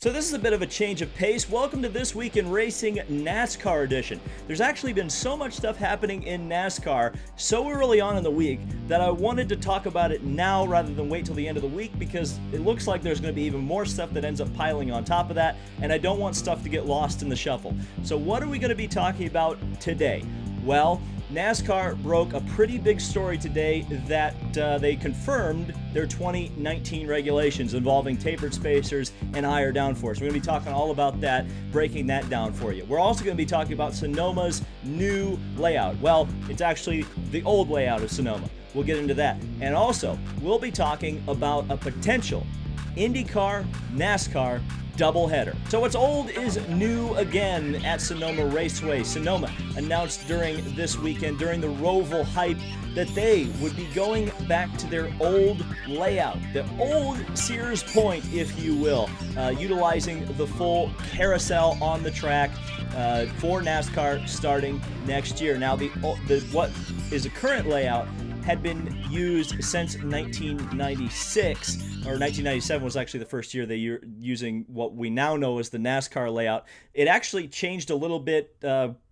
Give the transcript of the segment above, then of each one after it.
So this is a bit of a change of pace. Welcome to This Week in Racing NASCAR edition. There's actually been so much stuff happening in NASCAR so early on in the week that I wanted to talk about it now rather than wait till the end of the week, because it looks like there's going to be even more stuff that ends up piling on top of that, and I don't want stuff to get lost in the shuffle. So what are we going to be talking about today? Well, NASCAR broke a pretty big story today that they confirmed their 2019 regulations involving tapered spacers and higher downforce. We're going to be talking all about that, breaking that down for you. We're also going to be talking about Sonoma's new layout. Well, it's actually the old layout of Sonoma. We'll get into that. And also, we'll be talking about a potential IndyCar NASCAR doubleheader. So what's old is new again at Sonoma Raceway. Sonoma announced during this weekend, during the Roval hype, that they would be going back to their old layout, the old SEARS Point, if you will, utilizing the full carousel on the track for NASCAR starting next year. Now, what is the current layout had been used since 1996, or 1997 was actually the first year they were using what we now know as the NASCAR layout. It actually changed a little bit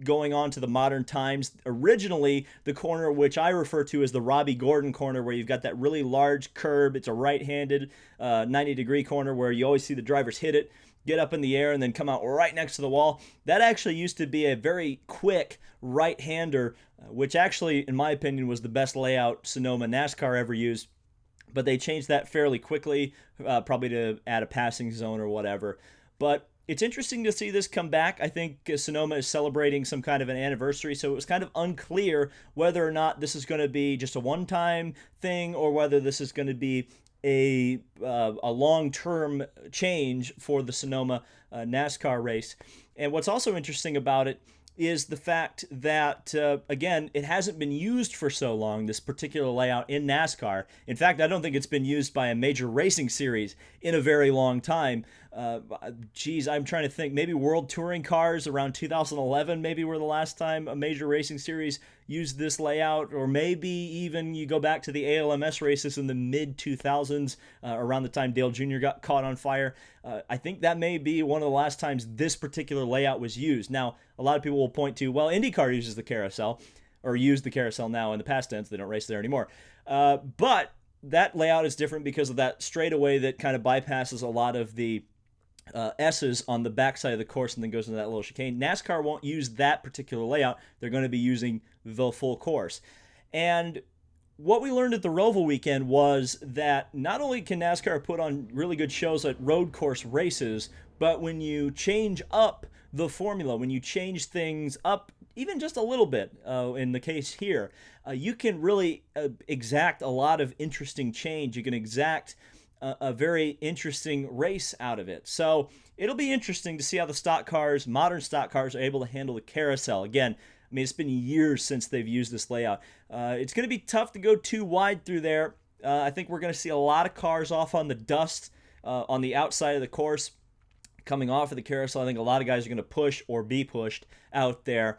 going on to the modern times. Originally, the corner, which I refer to as the Robbie Gordon corner, where you've got that really large curb, it's a right-handed 90-degree corner where you always see the drivers hit it, get up in the air, and then come out right next to the wall. That actually used to be a very quick right-hander, which actually, in my opinion, was the best layout Sonoma NASCAR ever used. But they changed that fairly quickly, probably to add a passing zone or whatever. But it's interesting to see this come back. I think Sonoma is celebrating some kind of an anniversary, so it was kind of unclear whether or not this is going to be just a one-time thing or whether this is going to be a long-term change for the Sonoma NASCAR race. And what's also interesting about it is the fact that, again, it hasn't been used for so long, this particular layout in NASCAR. In fact, I don't think it's been used by a major racing series in a very long time. I'm trying to think. Maybe World Touring Cars around 2011 maybe were the last time a major racing series used this layout, or maybe even you go back to the ALMS races in the mid-2000s, around the time Dale Jr. got caught on fire. I think that may be one of the last times this particular layout was used. Now, a lot of people will point to, well, IndyCar uses the carousel, or used the carousel now in the past tense. They don't race there anymore. But that layout is different because of that straightaway that kind of bypasses a lot of the S's on the backside of the course and then goes into that little chicane. NASCAR won't use that particular layout. They're going to be using the full course. And what we learned at the Roval weekend was that not only can NASCAR put on really good shows at road course races, but when you change up the formula, when you change things up even just a little bit, in the case here, you can really exact a lot of interesting change. You can exact a very interesting race out of it. So it'll be interesting to see how the stock cars, modern stock cars, are able to handle the carousel. Again, I mean, it's been years since they've used this layout. It's going to be tough to go too wide through there. I think we're going to see a lot of cars off on the dust on the outside of the course coming off of the carousel. I think a lot of guys are going to push or be pushed out there.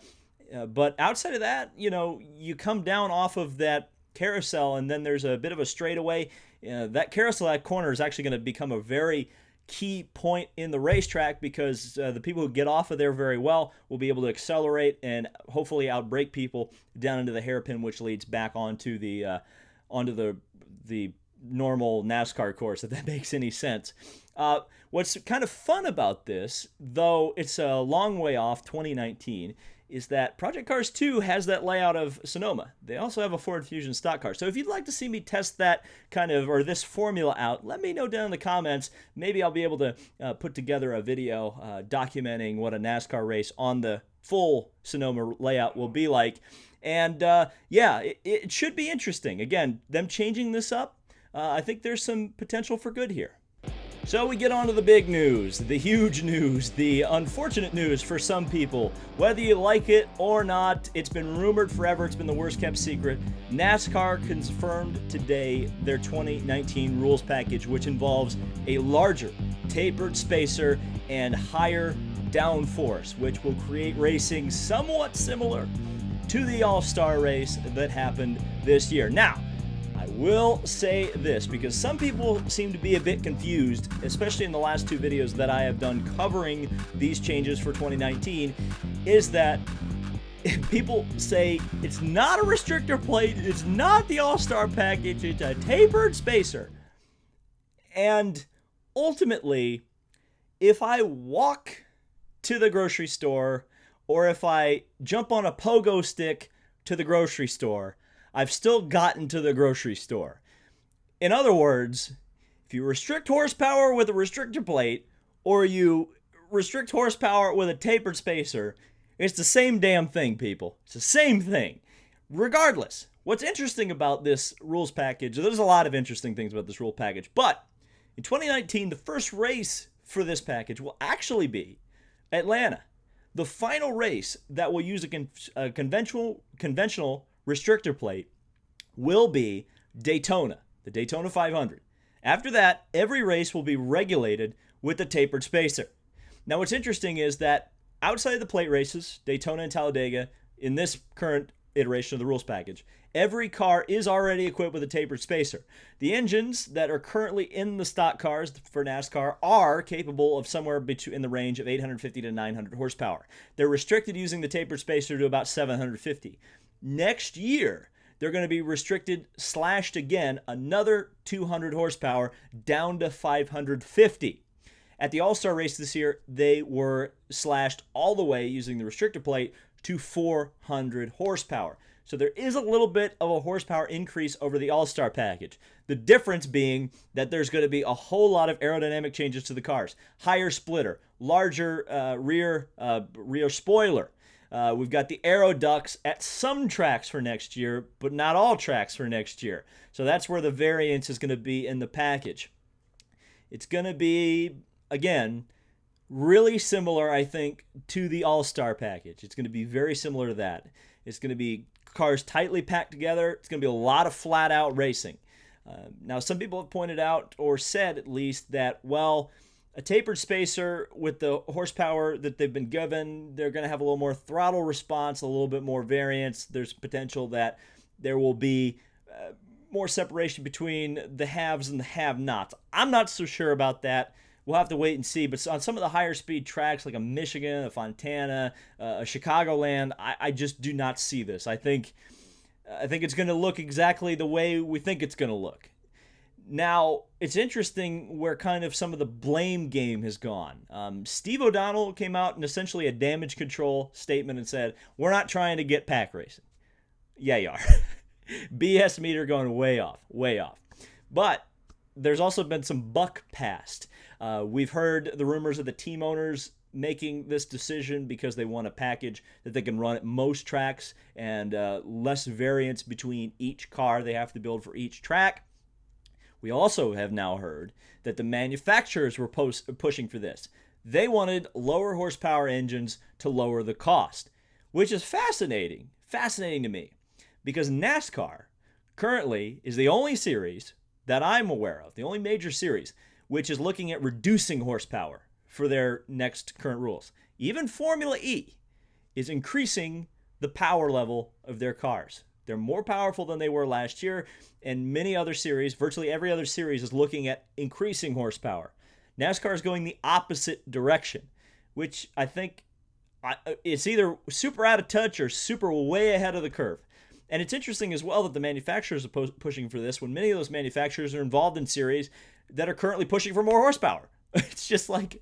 But outside of that, you come down off of that carousel and then there's a bit of a straightaway. That carousel, that corner, is actually going to become a very key point in the racetrack, because the people who get off of there very well will be able to accelerate and hopefully outbrake people down into the hairpin, which leads back onto the normal NASCAR course, if that makes any sense. What's kind of fun about this, though it's a long way off 2019, is that Project Cars 2 has that layout of Sonoma. They also have a Ford Fusion stock car. So if you'd like to see me test that or this formula out, let me know down in the comments. Maybe I'll be able to put together a video documenting what a NASCAR race on the full Sonoma layout will be like. And it should be interesting. Again, them changing this up, I think there's some potential for good here. So we get on to the big news, the huge news, the unfortunate news for some people. Whether you like it or not, it's been rumored forever, it's been the worst kept secret. NASCAR confirmed today their 2019 rules package, which involves a larger tapered spacer and higher downforce, which will create racing somewhat similar to the All-Star race that happened this year. Now, I will say this, because some people seem to be a bit confused, especially in the last two videos that I have done covering these changes for 2019, is that people say it's not a restrictor plate, it's not the All-Star package, it's a tapered spacer. And ultimately, if I walk to the grocery store or if I jump on a pogo stick to the grocery store, I've still gotten to the grocery store. In other words, if you restrict horsepower with a restrictor plate or you restrict horsepower with a tapered spacer, it's the same damn thing, people. It's the same thing. Regardless, what's interesting about this rules package, there's a lot of interesting things about this rule package, but in 2019, the first race for this package will actually be Atlanta. The final race that will use a conventional restrictor plate will be Daytona, the Daytona 500. After that, every race will be regulated with the tapered spacer. Now, what's interesting is that outside of the plate races, Daytona and Talladega, in this current iteration of the rules package, every car is already equipped with a tapered spacer. The engines that are currently in the stock cars for NASCAR are capable of somewhere in the range of 850 to 900 horsepower. They're restricted using the tapered spacer to about 750. Next year, they're going to be restricted, slashed again, another 200 horsepower down to 550. At the All-Star race this year, they were slashed all the way using the restrictor plate to 400 horsepower. So there is a little bit of a horsepower increase over the All-Star package. The difference being that there's going to be a whole lot of aerodynamic changes to the cars. Higher splitter, larger rear spoiler. We've got the aero ducts at some tracks for next year, but not all tracks for next year. So that's where the variance is going to be in the package. It's going to be, again, really similar, I think, to the All-Star package. It's going to be very similar to that. It's going to be cars tightly packed together. It's going to be a lot of flat-out racing. Now, some people have pointed out, or said at least, that, well, a tapered spacer with the horsepower that they've been given, they're going to have a little more throttle response, a little bit more variance. There's potential that there will be more separation between the haves and the have-nots. I'm not so sure about that. We'll have to wait and see. But on some of the higher speed tracks like a Michigan, a Fontana, a Chicagoland, I just do not see this. I think it's going to look exactly the way we think it's going to look. Now, it's interesting where kind of some of the blame game has gone. Steve O'Donnell came out in essentially a damage control statement and said, we're not trying to get pack racing. Yeah, you are. BS meter going way off, way off. But there's also been some buck passed. We've heard the rumors of the team owners making this decision because they want a package that they can run at most tracks and less variance between each car they have to build for each track. We also have now heard that the manufacturers were pushing for this. They wanted lower horsepower engines to lower the cost, which is fascinating to me, because NASCAR currently is the only series that I'm aware of, the only major series, which is looking at reducing horsepower for their next current rules. Even Formula E is increasing the power level of their cars. They're more powerful than they were last year, and many other series, virtually every other series, is looking at increasing horsepower. NASCAR is going the opposite direction, which I think it's either super out of touch or super way ahead of the curve. And it's interesting as well that the manufacturers are pushing for this when many of those manufacturers are involved in series that are currently pushing for more horsepower. It's just like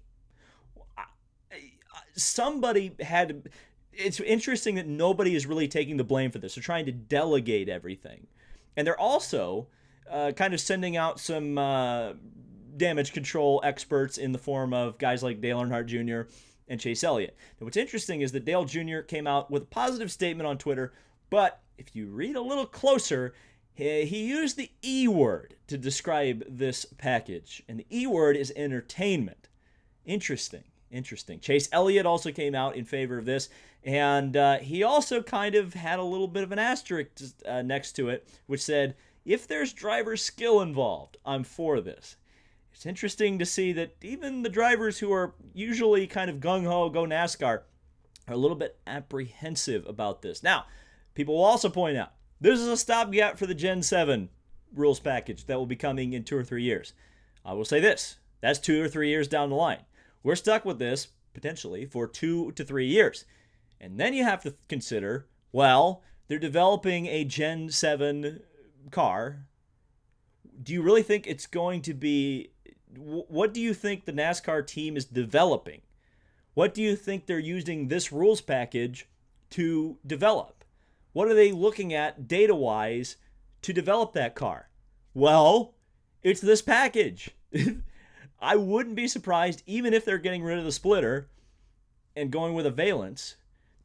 somebody had to... It's interesting that nobody is really taking the blame for this. They're trying to delegate everything. And they're also kind of sending out some damage control experts in the form of guys like Dale Earnhardt Jr. and Chase Elliott. And what's interesting is that Dale Jr. came out with a positive statement on Twitter, but if you read a little closer, he used the E word to describe this package. And the E word is entertainment. Interesting. Chase Elliott also came out in favor of this, and he also kind of had a little bit of an asterisk next to it, which said, if there's driver skill involved, I'm for this. It's interesting to see that even the drivers who are usually kind of gung-ho, go NASCAR, are a little bit apprehensive about this. Now, people will also point out, this is a stopgap for the Gen 7 rules package that will be coming in 2 or 3 years. I will say this, that's 2 or 3 years down the line. We're stuck with this potentially for 2 to 3 years. And then you have to consider, well, they're developing a Gen 7 car. Do you really think it's going to be, what do you think the NASCAR team is developing? What do you think they're using this rules package to develop? What are they looking at data-wise to develop that car? Well, it's this package. I wouldn't be surprised, even if they're getting rid of the splitter and going with a valence,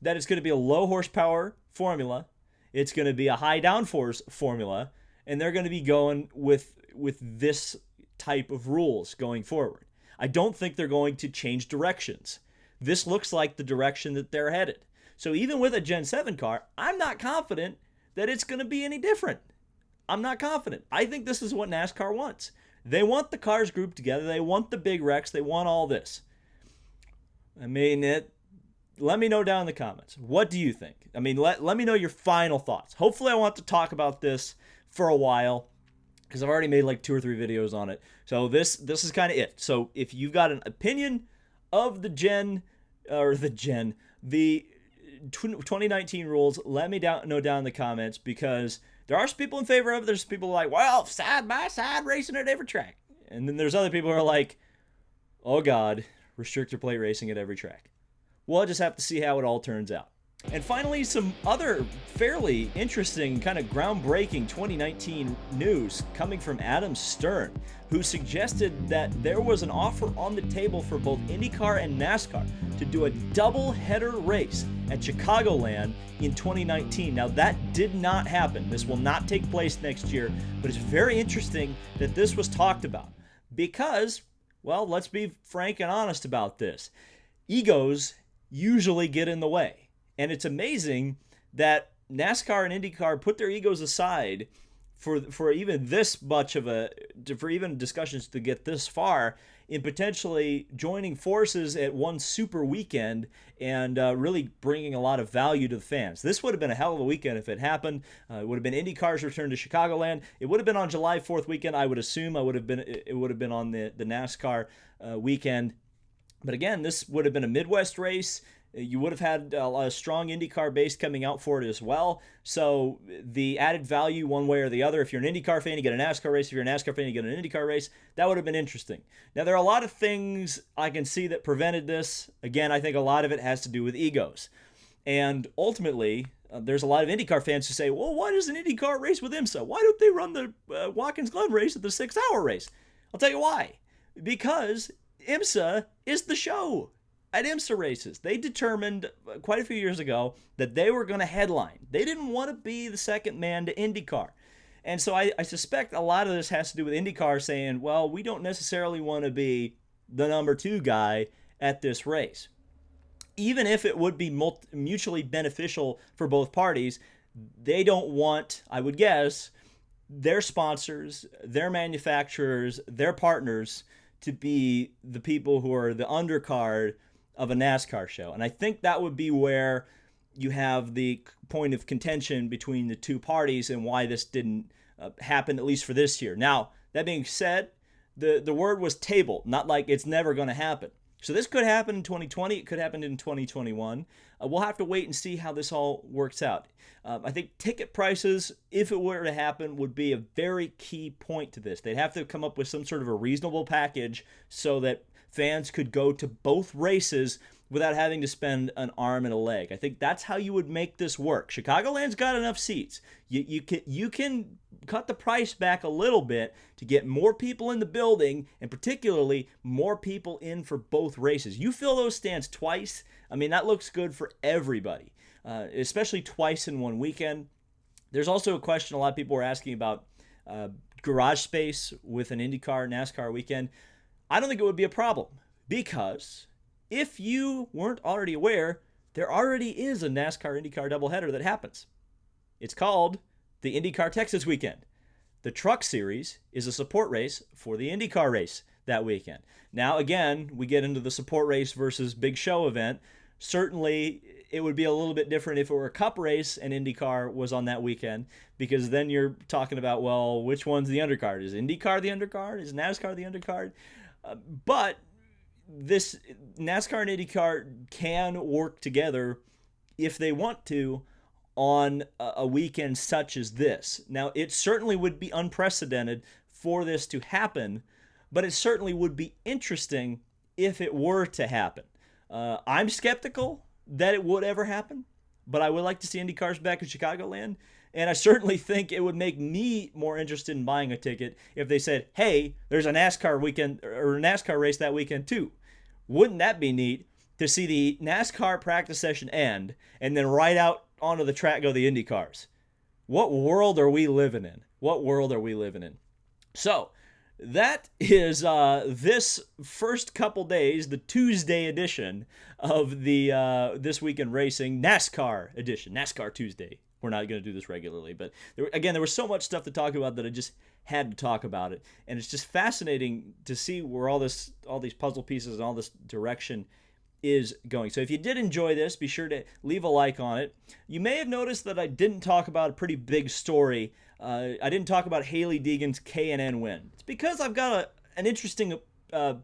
that it's going to be a low horsepower formula. It's going to be a high downforce formula, and they're going to be going with this type of rules going forward. I don't think they're going to change directions. This looks like the direction that they're headed. So even with a Gen 7 car, I'm not confident that it's going to be any different. I'm not confident. I think this is what NASCAR wants. They want the cars grouped together. They want the big wrecks. They want all this. I mean, let me know down in the comments. What do you think? I mean, let me know your final thoughts. Hopefully I want to talk about this for a while because I've already made like 2 or 3 videos on it. So this is kind of it. So if you've got an opinion of the 2019 rules, let me know down in the comments, because there are some people in favor of it. There's people like, well, side by side racing at every track. And then there's other people who are like, oh God, restrictor plate racing at every track. We'll just have to see how it all turns out. And finally, some other fairly interesting, kind of groundbreaking 2019 news coming from Adam Stern, who suggested that there was an offer on the table for both IndyCar and NASCAR to do a double-header race at Chicagoland in 2019. Now, that did not happen. This will not take place next year, but it's very interesting that this was talked about because, well, let's be frank and honest about this. Egos usually get in the way. And it's amazing that NASCAR and IndyCar put their egos aside for even this much of for even discussions to get this far in potentially joining forces at one super weekend and really bringing a lot of value to the fans. This would have been a hell of a weekend if it happened. It would have been IndyCar's return to Chicagoland. It would have been on July 4th weekend, I would assume. It would have been on the NASCAR weekend. But again, this would have been a Midwest race. You would have had a strong IndyCar base coming out for it as well. So the added value one way or the other, if you're an IndyCar fan, you get a NASCAR race. If you're a NASCAR fan, you get an IndyCar race. That would have been interesting. Now, there are a lot of things I can see that prevented this. Again, I think a lot of it has to do with egos. And ultimately, there's a lot of IndyCar fans who say, well, why does an IndyCar race with IMSA? Why don't they run the Watkins Glen race at the 6-hour race? I'll tell you why. Because IMSA is the show. At IMSA races, they determined quite a few years ago that they were going to headline. They didn't want to be the second man to IndyCar. And so I suspect a lot of this has to do with IndyCar saying, well, we don't necessarily want to be the number 2 guy at this race. Even if it would be mutually beneficial for both parties, they don't want, I would guess, their sponsors, their manufacturers, their partners to be the people who are the undercard of a NASCAR show. And I think that would be where you have the point of contention between the two parties and why this didn't happen, at least for this year. Now, that being said, the word was tabled, not like it's never going to happen. So this could happen in 2020. It could happen in 2021. We'll have to wait and see how this all works out. I think ticket prices, if it were to happen, would be a very key point to this. They'd have to come up with some sort of a reasonable package so that fans could go to both races without having to spend an arm and a leg. I think that's how you would make this work. Chicagoland's got enough seats. You can cut the price back a little bit to get more people in the building, and particularly more people in for both races. You fill those stands twice, I mean, that looks good for everybody, especially twice in one weekend. There's also a question a lot of people were asking about garage space with an IndyCar NASCAR weekend. I don't think it would be a problem, because if you weren't already aware, there already is a NASCAR IndyCar doubleheader that happens. It's called the IndyCar Texas weekend. The Truck Series is a support race for the IndyCar race that weekend. Now, again, we get into the support race versus big show event. Certainly, it would be a little bit different if it were a cup race and IndyCar was on that weekend, because then you're talking about, well, which one's the undercard? Is IndyCar the undercard? Is NASCAR the undercard? But this NASCAR and IndyCar can work together if they want to on a weekend such as this. Now, it certainly would be unprecedented for this to happen, but it certainly would be interesting if it were to happen. I'm skeptical that it would ever happen, but I would like to see IndyCars back in Chicagoland, and I certainly think it would make me more interested in buying a ticket if they said, hey, there's a NASCAR weekend or a NASCAR race that weekend too. Wouldn't that be neat to see the NASCAR practice session end and then right out onto the track go the IndyCars? What world are we living in? What world are we living in? So that is this first couple days, the Tuesday edition of the This Week in Racing NASCAR edition, NASCAR Tuesday. We're not going to do this regularly, but there was so much stuff to talk about that I just had to talk about it, and it's just fascinating to see where all these puzzle pieces and all this direction is going. So if you did enjoy this, be sure to leave a like on it. You may have noticed that I didn't talk about a pretty big story. I didn't talk about Halie Deegan's K&N win. It's because I've got an interesting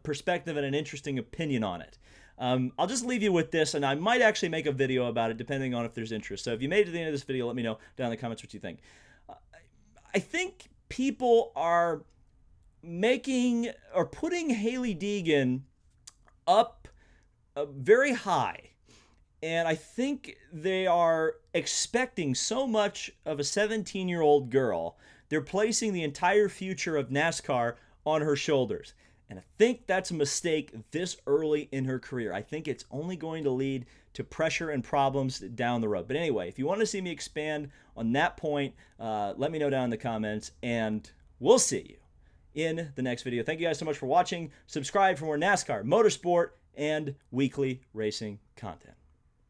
perspective and an interesting opinion on it. I'll just leave you with this, and I might actually make a video about it depending on if there's interest. So if you made it to the end of this video, let me know down in the comments what you think. I think people are putting Halie Deegan up very high, and I think they are expecting so much of a 17-year-old girl. They're placing the entire future of NASCAR on her shoulders. And I think that's a mistake this early in her career. I think it's only going to lead to pressure and problems down the road. But anyway, if you want to see me expand on that point, let me know down in the comments, and we'll see you in the next video. Thank you guys so much for watching. Subscribe for more NASCAR, motorsport, and weekly racing content.